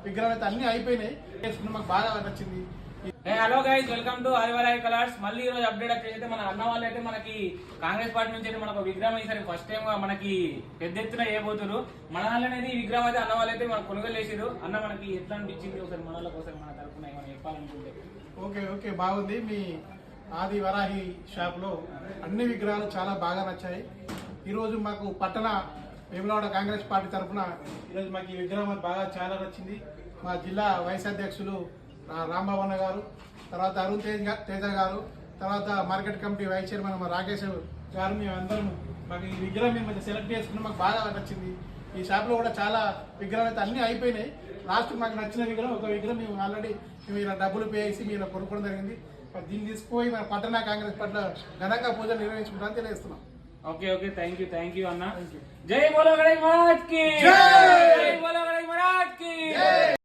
విగ్రహం అయితే అన్ని అయిపోయినాయి. మాకు బాగా నచ్చింది. Hello guys, welcome to Adivaraya colours. మళ్ళీ ఈ రోజు అప్డేట్ వచ్చేసి మన అన్న వాళ్ళు అయితే మనకి కాంగ్రెస్ పార్టీ నుంచి అయితే మనకు విగ్రహం ఈసారి ఫస్ట్ టైం మనకి పెద్ద ఎత్తున వేయబోతున్నారు. మన వాళ్ళు అనేది ఈ విగ్రహం అయితే అన్న వాళ్ళు అయితే మనకు కొనుగోలు చేసారు. అన్న మనకి ఎట్లా అనిపించింది ఒకసారి మన వాళ్ళ కోసం మన తరఫున ఏమైనా చెప్పాలనుకుంటే? ఓకే బాగుంది. మీ ఆది వరాహి షాప్ లో అన్ని విగ్రహాలు చాలా బాగా నచ్చాయి. ఈరోజు మాకు పట్టణ వేములవాడ కాంగ్రెస్ పార్టీ తరఫున ఈరోజు మాకు ఈ విగ్రహం బాగా చాలా నచ్చింది. మా జిల్లా వైస్ అధ్యక్షులు రాంబాబన్న గారు, తర్వాత అరుణ్ తేజ గారు, తర్వాత మార్కెట్ కమిటీ వైస్ చైర్మన్ మా రాకేష్ గారు, మేము అందరం మాకు ఈ విగ్రహం మేము సెలెక్ట్ చేసుకున్నాం. మాకు బాగా నచ్చింది. ఈ షాప్లో కూడా చాలా విగ్రహాలు అయితే అన్నీ అయిపోయినాయి. లాస్ట్ మాకు నచ్చిన విగ్రహం ఒక విగ్రహం మేము ఆల్రెడీ ఇలా డబ్బులు పే చేసి మీరు కొనుక్కోవడం జరిగింది. దీన్ని తీసుకుపోయి మన పట్టణ కాంగ్రెస్ పట్ల ఘనంగా పూజలు నిర్వహించుకుంటామని తెలియజేస్తున్నాం. ఓకే థ్యాంక్ యూ అన్న. జై బోలో గణేష్ మహారాజ్ కి.